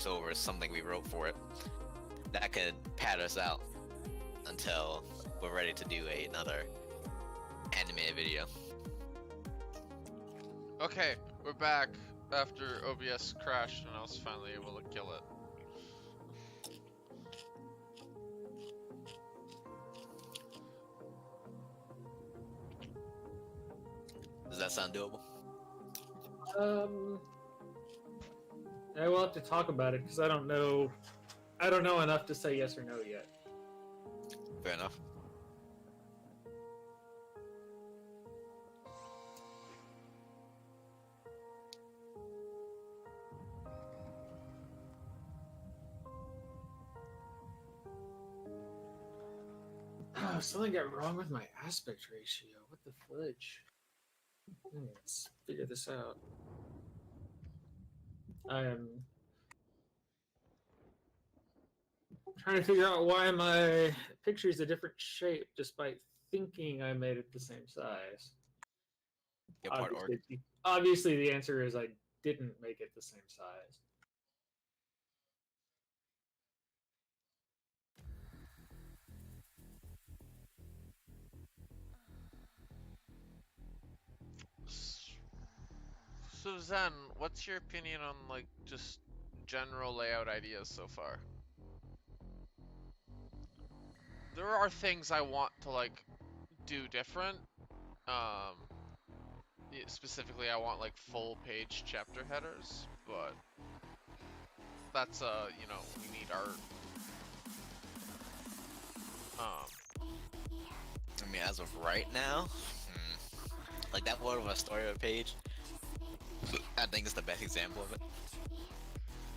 over something we wrote for it. That could pad us out until we're ready to do another animated video. Okay, we're back after OBS crashed and I was finally able to kill it. Does that sound doable? I will have to talk about it because I don't know enough to say yes or no yet. Fair enough. Oh, something got wrong with my aspect ratio. What the fudge? Let's figure this out. I am trying to figure out why my picture is a different shape despite thinking I made it the same size. Obviously, the answer is I didn't make it the same size. So Zen, what's your opinion on like just general layout ideas so far? There are things I want to like do different. Specifically I want like full page chapter headers, but that's you know, we need art. I mean, as of right now, like that World of Asstoria page, I think it's the best example of it.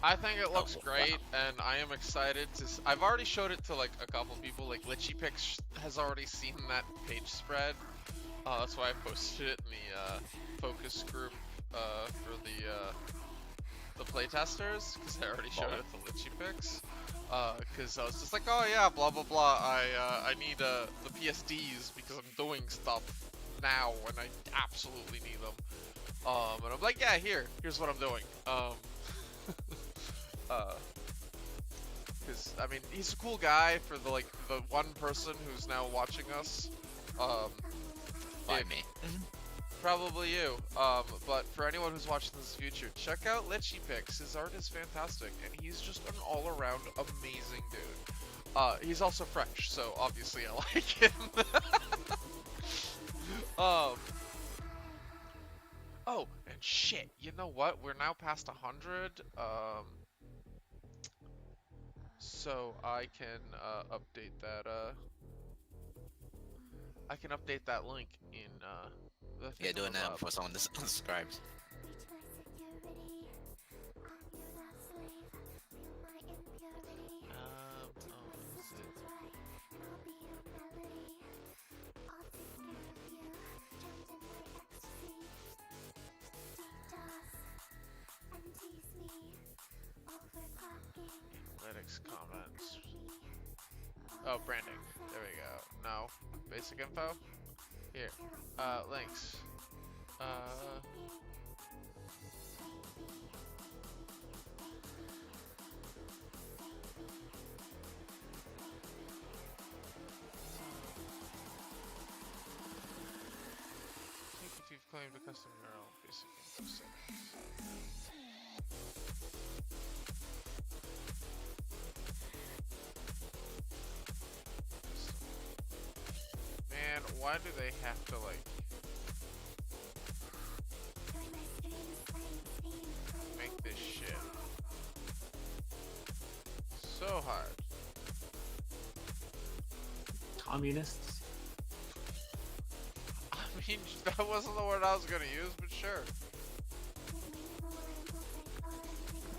I think it looks great, and I am excited to. I've already showed it to like a couple people. Like LitchyPix has already seen that page spread. That's why I posted it in the focus group for the playtesters, because I already showed it to LitchyPix. Because I was just like, oh yeah, blah blah blah. I need the PSDs because I'm doing stuff now and I absolutely need them. And I'm like, yeah, here's what I'm doing. Because I mean, he's a cool guy for the one person who's now watching us. Me. Probably you. But for anyone who's watching this in the future, check out LitchyPix. His art is fantastic, and he's just an all-around amazing dude. He's also French, so obviously I like him. Oh, and shit, you know what? We're now past 100. So I can update that. I can update that link in the thing. Yeah, do it now before someone subscribes. Analytics, comments. Oh, branding. There we go. No. Basic info. Here. Links. If you've claimed a custom URL, basic info settings. Man, why do they have to like make this shit so hard? Communists? I mean, that wasn't the word I was gonna use, but sure.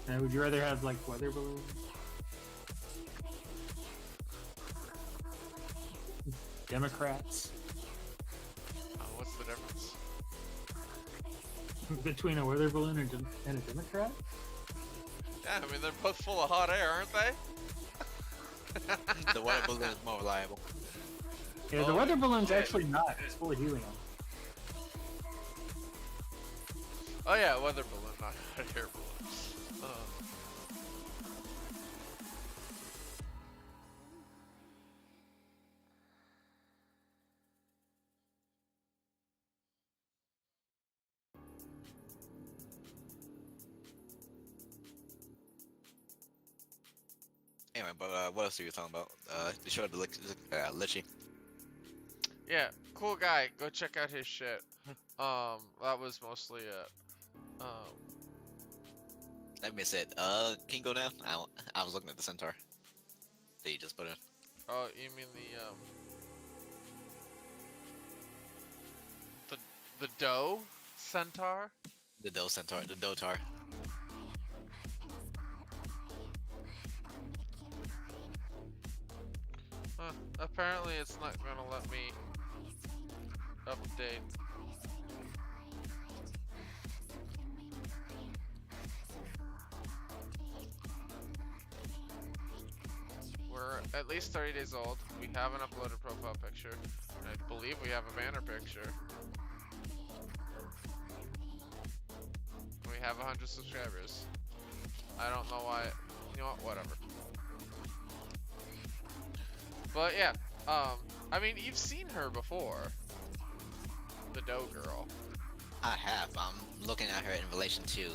Now, would you rather have like weather balloons? Democrats? What's the difference? Between a weather balloon and a Democrat? Yeah, I mean, they're both full of hot air, aren't they? The weather balloon is more reliable. Yeah, the weather balloon's actually not. It's full of helium. Oh yeah, weather balloon, not hot air balloon. Anyway, but what else are you talking about? The show the Lichy. Yeah, cool guy. Go check out his shit. That was mostly it. Let me say it. Can you go now? I was looking at the centaur that you just put in. Oh, you mean the doe centaur? The doe centaur, the dotar. Huh. Apparently it's not gonna let me update. We're at least 30 days old. We have an uploaded profile picture. I believe we have a banner picture. We have 100 subscribers. I don't know why. You know what? Whatever. But yeah, I mean, you've seen her before. The doe girl. I have. I'm looking at her in relation to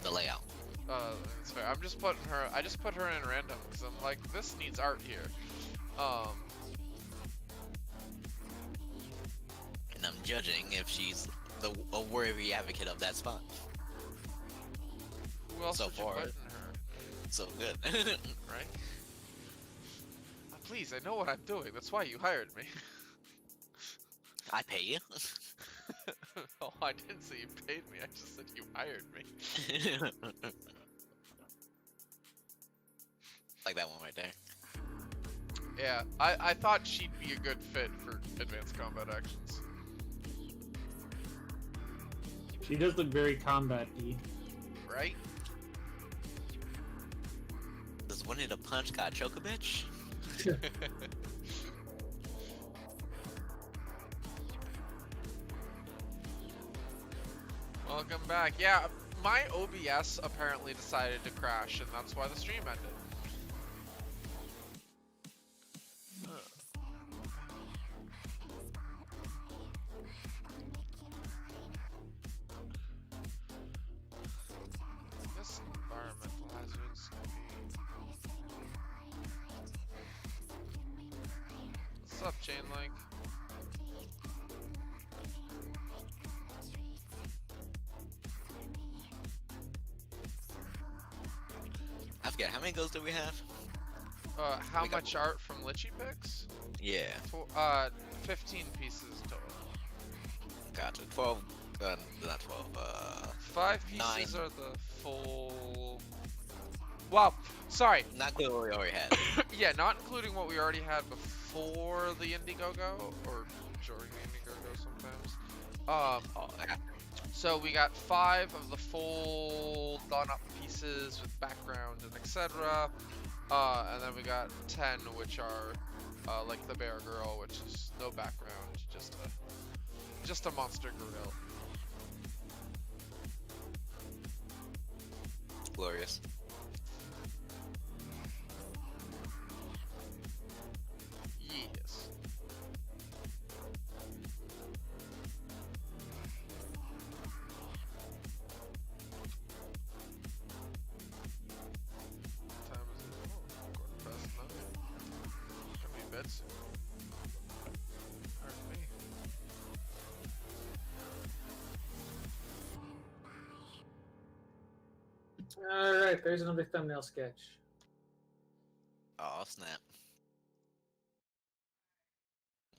the layout. That's fair. I'm just putting her. I just put her in random because I'm like, this needs art here. And I'm judging if she's a worthy advocate of that spot. Who else So would you far. put in her? So good. Right? Please, I know what I'm doing. That's why you hired me. I pay you. Oh, I didn't say you paid me. I just said you hired me. Like that one right there. Yeah, I thought she'd be a good fit for advanced combat actions. She does look very combat-y. Right? Does Winnie the Punch got choke a bitch? Welcome back. Yeah, my OBS apparently decided to crash, and that's why the stream ended. This environmental hazards. What's up, Chainlink? I forget, how many goals do we have? How We got- much art from Lichy Picks? Yeah, 15 pieces total. gotcha. 12, not 12, 5 pieces 9. are the full... Wow, sorry. Not clear what we already had. Yeah, not including what we already had before the Indiegogo, or during the Indiegogo sometimes. Oh, yeah. So we got 5 of the full done up pieces with background and etc. And then we got 10 which are like the bear girl, which is no background, just a monster grill. Glorious. Yes. What time is it? Oh, quarter past 9. Gonna be bed soon. Pardon me. Alright, there's another thumbnail sketch. Oh, snap.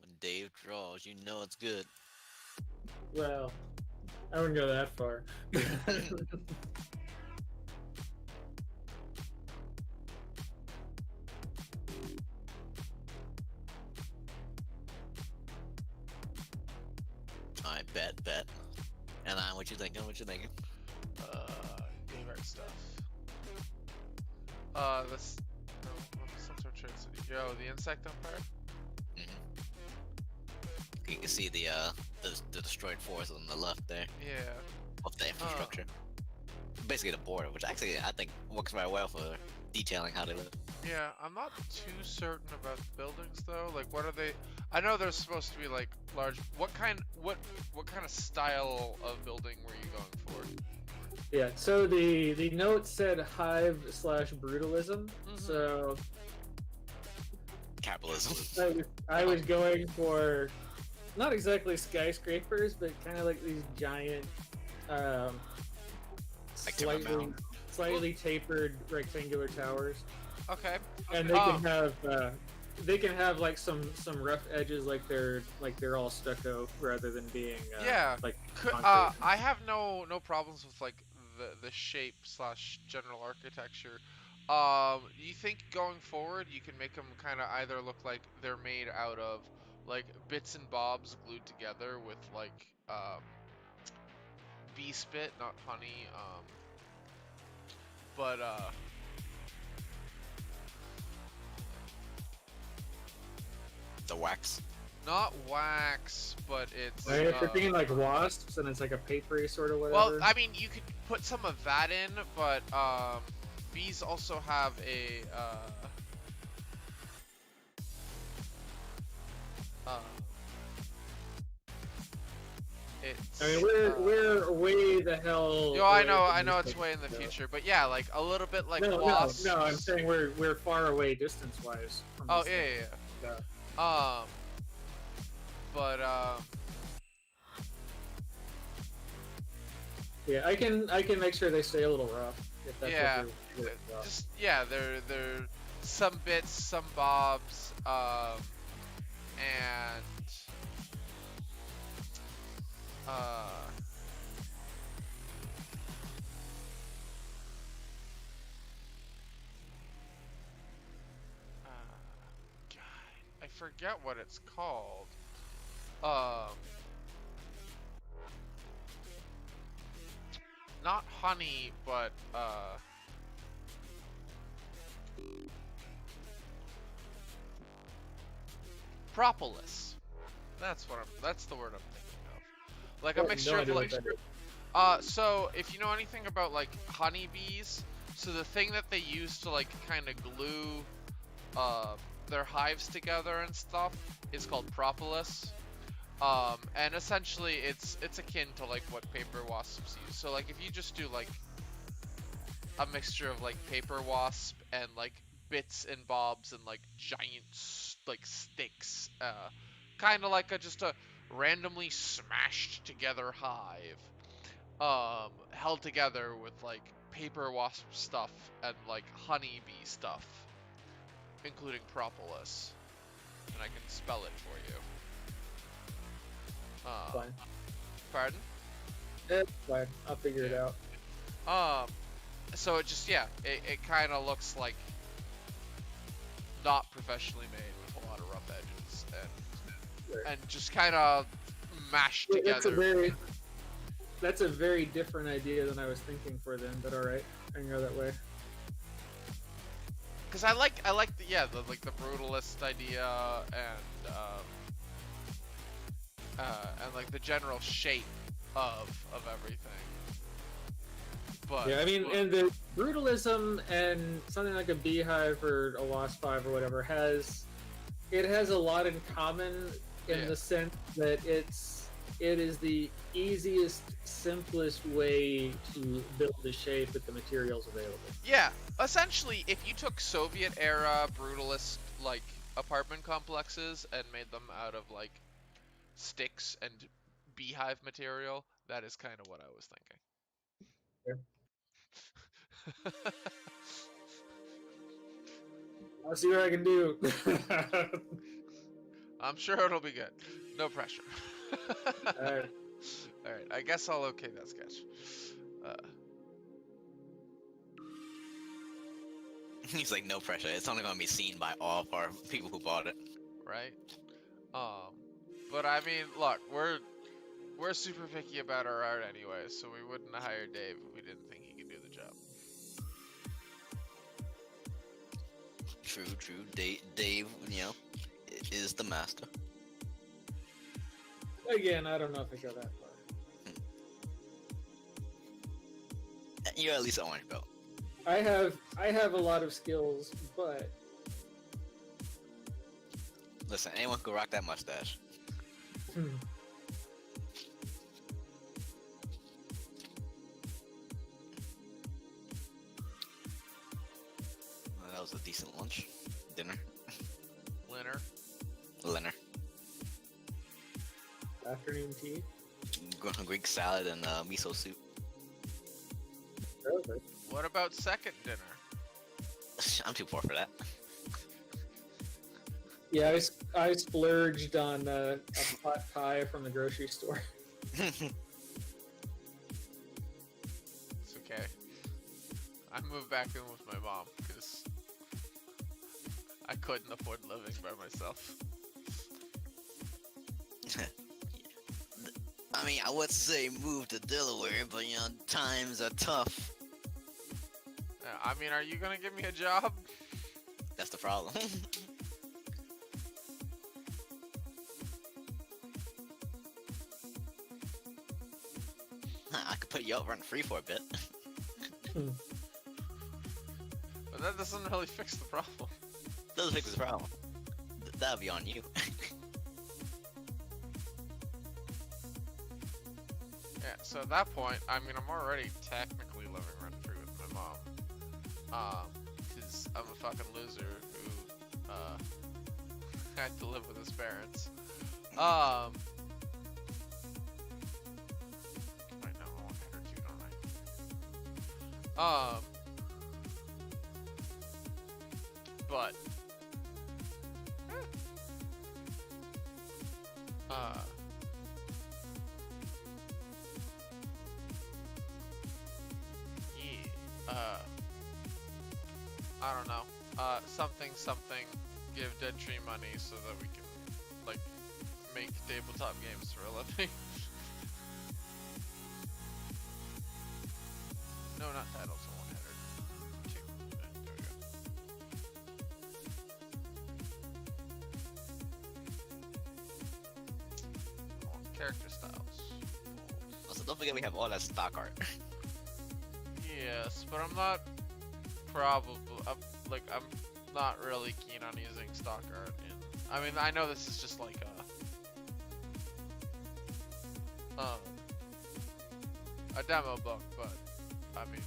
When Dave draws, you know it's good. Well, I wouldn't go that far. Alright, bet. And what you thinking? What you thinking? Game art stuff. This. No, some sort of trade city. Yo, the insect empire? You can see the destroyed forest on the left there Yeah. of the infrastructure. Basically the border, which actually I think works very well for detailing how they live. Yeah, I'm not too certain about the buildings though. Like, what are they? I know they're supposed to be like large. What kind of style of building were you going for? Yeah. So the note said hive/brutalism. Mhm. So Capitalism. I was going for not exactly skyscrapers, but kind of like these giant, um, Like Timber slightly Mountain. slightly tapered rectangular towers, Okay. and they can have like some rough edges, like they're all stucco rather than being Yeah. like I concrete. have no problems with like the shape slash general architecture. You think going forward you can make them kind of either look like they're made out of like bits and bobs glued together with like bee spit, not honey. But The wax. not wax, but it's Right, if you're thinking like wasps, and it's like a papery sort of well, whatever. I mean, you could put some of that in, but bees also have a it's. I mean, we're way the hell. Yo, I away know, from I know, this it's way in the thing, so- future, but yeah, like a little bit like No, wasps. no, I'm saying we're far away distance wise. Oh yeah, yeah, yeah. But yeah, I can make sure they stay a little rough. If that's yeah, what you're worried about. just yeah, they're some bits, some bobs, and God, I forget what it's called. Not honey, but propolis. That's the word I'm thinking of. Like I a have mixture no of idea like what that is. so if you know anything about like honeybees, so the thing that they use to like kind of glue their hives together and stuff is called propolis. And essentially it's akin to like what paper wasps use. So like if you just do like a mixture of like paper wasp and like bits and bobs and like giant like sticks, kind of like just a randomly smashed together hive, held together with like paper wasp stuff and like honeybee stuff, including propolis, and I can spell it for you. Fine. Pardon? It's fine. I'll figure it out. So it just it kind of looks like not professionally made with a lot of rough edges and just kind of mashed Yeah, together. That's a very different idea than I was thinking for them, but all right, I can go that way. Because I like the like the brutalist idea and like the general shape of everything. But Yeah, I mean, and the brutalism and something like a beehive or a wasp hive or whatever has a lot in common in the sense that it is the easiest, simplest way to build a shape with the materials available. yeah, essentially, if you took Soviet era brutalist like apartment complexes and made them out of like sticks and beehive material, that is kind of what I was thinking. I'll see what I can do. I'm sure it'll be good. No pressure. Alright. Alright, I guess I'll okay that sketch. He's like, no pressure. It's only gonna be seen by all of our people who bought it. Right? But I mean, look, we're super picky about our art anyway, so we wouldn't have hired Dave if we didn't think he could do the job. True. Dave, you know, is the master. Again, I don't know if I go that far. You're at least an orange belt. I have a lot of skills, but Listen, anyone could rock that mustache. was a decent lunch, dinner, Linner. dinner, Afternoon tea. Greek salad and miso soup. Perfect. What about second dinner? I'm too poor for that. Yeah, I splurged on a pot pie from the grocery store. It's okay. I moved back in with my mom because I couldn't afford living by myself. I mean, I would say move to Delaware, but you know, times are tough. I mean, are you gonna give me a job? That's the problem. I could put you out run free for a bit. But that doesn't really fix the problem. Doesn't fix the problem. That'll be on you. Yeah, so at that point, I mean, I'm already technically living rent free with my mom. Because I'm a fucking loser who, had to live with his parents. Wait, no, I want her too, don't I? But, I don't know. Something, give Dead Tree money so that we can, like, make tabletop games for a living. No, not titles, I want header. 2. There we go. Character styles. Also, don't forget we have all that stock art. Yes, but I'm not I'm not really keen on using stock art. I mean, I know this is just like a demo book, but I mean,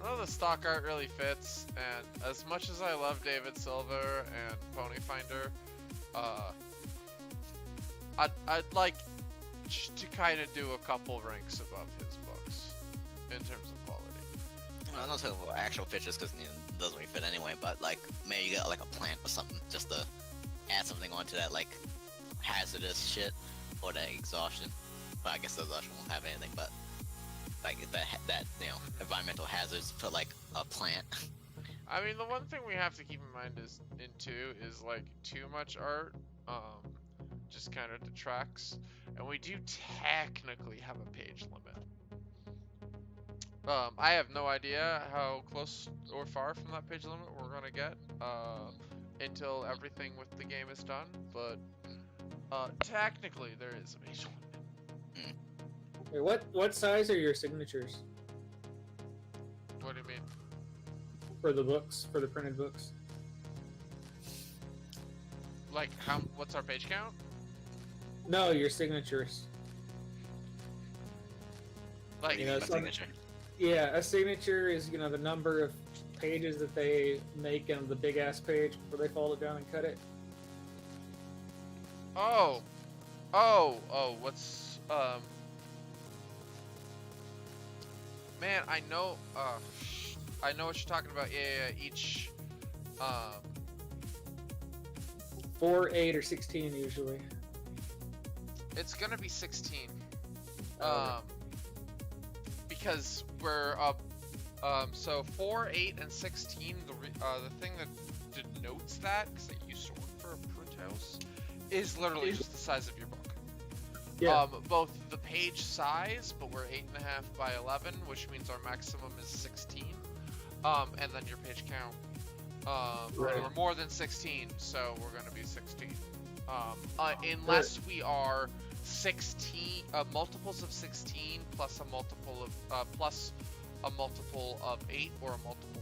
none of the stock art really fits. And as much as I love David Silver and Ponyfinder, I'd like to kind of do a couple ranks above his books in terms of quality. I'm not talking about actual pictures because you know, it doesn't really fit anyway, but like maybe you got like a plant or something just to add something onto that like hazardous shit or that exhaustion. But I guess the exhaustion won't have anything, but like that you know environmental hazards for like a plant. I mean, the one thing we have to keep in mind is like too much art just kind of detracts, and we do technically have a page limit. I have no idea how close or far from that page limit we're gonna get until everything with the game is done, but technically there is a page limit. Wait, what size are your signatures What do you mean? for the books, for the printed books? Like, what's our page count? No, your signatures. Like, You know, A signature. Yeah, a signature is, you know, the number of pages that they make in the big ass page before they fold it down and cut it. oh, what's, man, I know what you're talking about. Yeah, each, 4, 8, or 16 usually. it's gonna be 16. Oh. Because we're so 4, 8, and 16. The thing that denotes that, because I used to work for a print house, is literally just the size of your book. Yeah. Both the page size, but we're 8.5 by 11, which means our maximum is 16. And then your page count. Right. We're more than 16, so we're gonna be 16. Unless we are 16 multiples of 16 plus a multiple of 8 or a multiple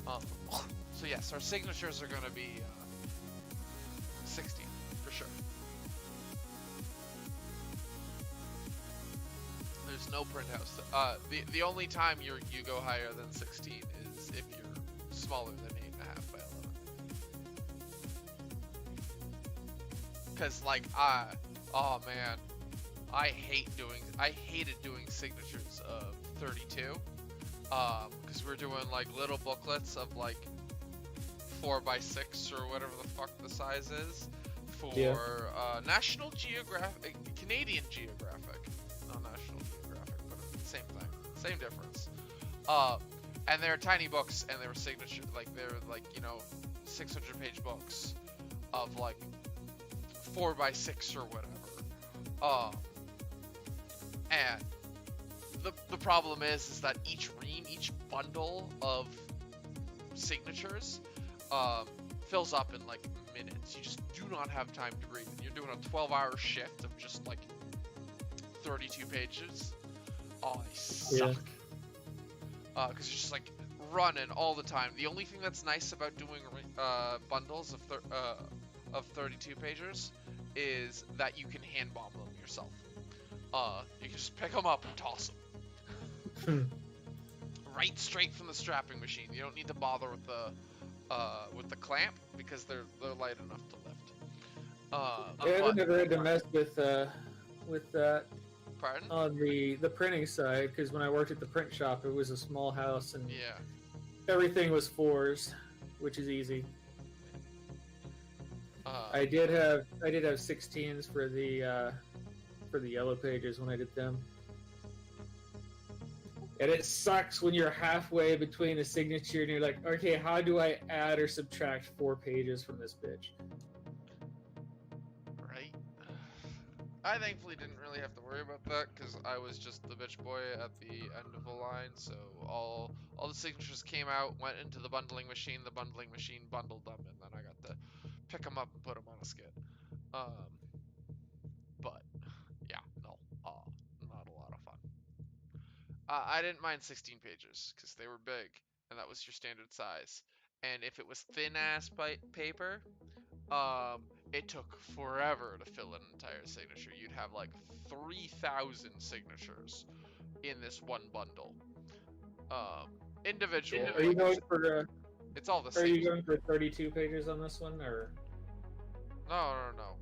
of 4. So yes, our signatures are going to be 16 for sure. There's No print house. The only time you go higher than 16 is if you're smaller than 8.5 by 11. Cause like oh man, I hated doing signatures of 32. Cause we're doing like little booklets of like 4x6 or whatever the fuck the size is for National Geographic, Canadian Geographic, not National Geographic, but same thing, same difference. And they're tiny books, and they were signature, like they're like 600-page books of like 4x6 or whatever. And the problem is that each ream, each bundle of signatures fills up in like minutes. You just do not have time to read. You're doing a 12-hour shift of just like 32 pages. Oh, I suck. Because you're just like running all the time. The only thing that's nice about doing bundles of 32 pages is that you can hand bomb them yourself. You can just pick them up and toss them. Right straight from the strapping machine. You don't need to bother with the clamp because they're light enough to lift. I never had to mess with that. Pardon? On the printing side, because when I worked at the print shop, it was a small house and everything was 4s, which is easy. I did have 16s for the yellow pages when I did them. And it sucks when you're halfway between a signature and you're like, okay, how do I add or subtract 4 pages from this bitch? Right. I thankfully didn't really have to worry about that because I was just the bitch boy at the end of the line. So all the signatures came out, went into the bundling machine. The bundling machine bundled them, and then I got to pick them up and put them on a skid. But yeah, no, not a lot of fun. I didn't mind 16 pages because they were big, and that was your standard size. And if it was thin-ass paper, it took forever to fill an entire signature. You'd have like 3,000 signatures in this one bundle. Individual. Are you going for? It's all the same. Are you going for 32 pages on this one, or? No.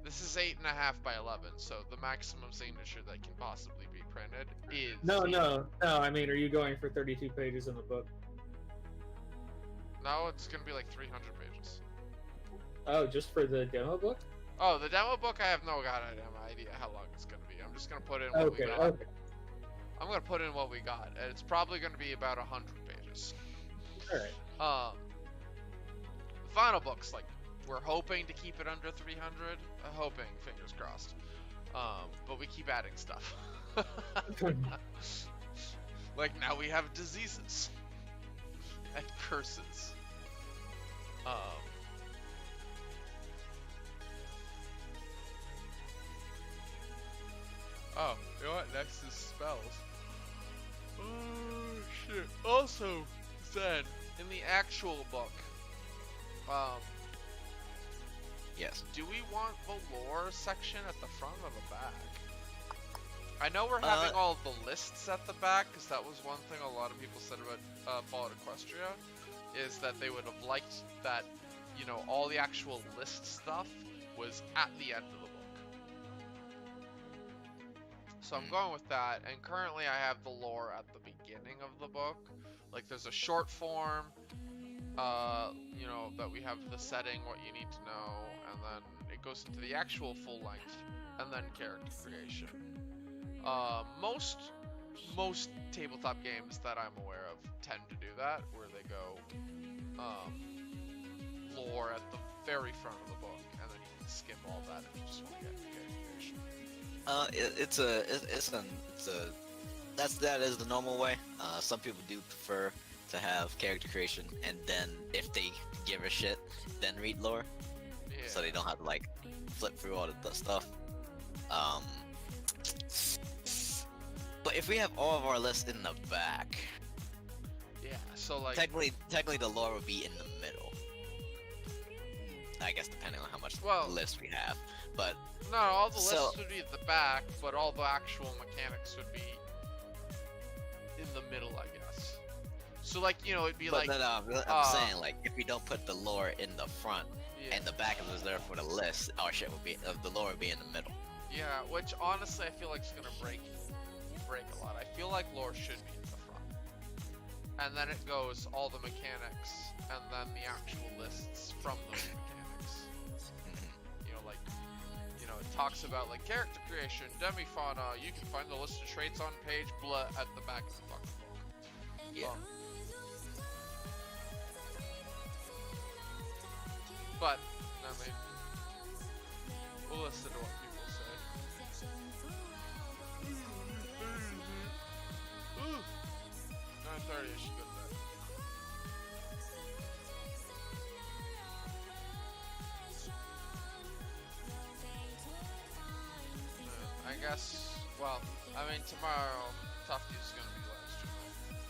This is 8.5 by 11, so the maximum signature that can possibly be printed is... No, I mean, are you going for 32 pages in the book? No, it's going to be like 300 pages. Oh, just for the demo book? Oh, the demo book, I have no goddamn idea how long it's going to be. I'm just going to put in what we got. Okay. I'm going to put in what we got, and it's probably going to be about 100 pages. Alright. The final book's like, we're hoping to keep it under 300. Hoping, fingers crossed. But we keep adding stuff. Like now we have diseases and curses. Oh, you know what? Next is spells. Oh shit. Also, then in the actual book, Yes. do we want the lore section at the front or the back? I know we're having all of the lists at the back, because that was one thing a lot of people said about Fallout Equestria, is that they would have liked that, all the actual list stuff was at the end of the book. So I'm going with that, and currently I have the lore at the beginning of the book. Like, there's a short form, that we have the setting, what you need to know, and then it goes into the actual full length, and then character creation. Most tabletop games that I'm aware of tend to do that, where they go lore at the very front of the book, and then you can skip all that if you just want to get character creation. That is the normal way. Some people do prefer to have character creation, and then if they give a shit, then read lore, so they don't have to like flip through all the stuff. But if we have all of our lists in the back, so like technically the lore would be in the middle. I guess depending on how much list we have. But No, all the So- lists would be at the back, but all the actual mechanics would be in the middle, I guess. So like, you know, it'd be but like, I'm saying like if we don't put the lore in the front yeah, and the back is reserved for the list, our shit would be the lore would be in the middle. yeah, which honestly I feel like is gonna break a lot. I feel like lore should be in the front, and then it goes all the mechanics, and then the actual lists from those mechanics. You know, like, you know, it talks about like character creation, demi-fauna. You can find the list of traits on page blah at the back of the fucking book. Yeah. But I mean, we'll listen to what people say. Ooh, 9:30. I should go to bed. I guess. Well, I mean, tomorrow Tufty's gonna be live streaming.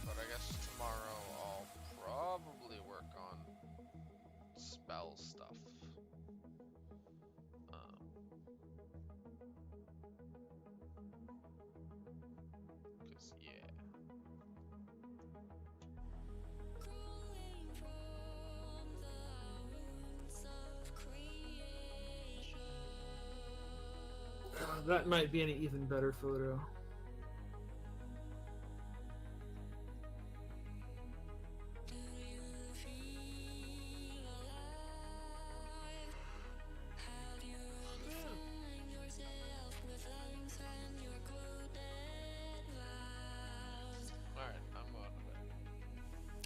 But I guess tomorrow I'll probably work on spell stuff. Cause yeah. That might be an even better photo.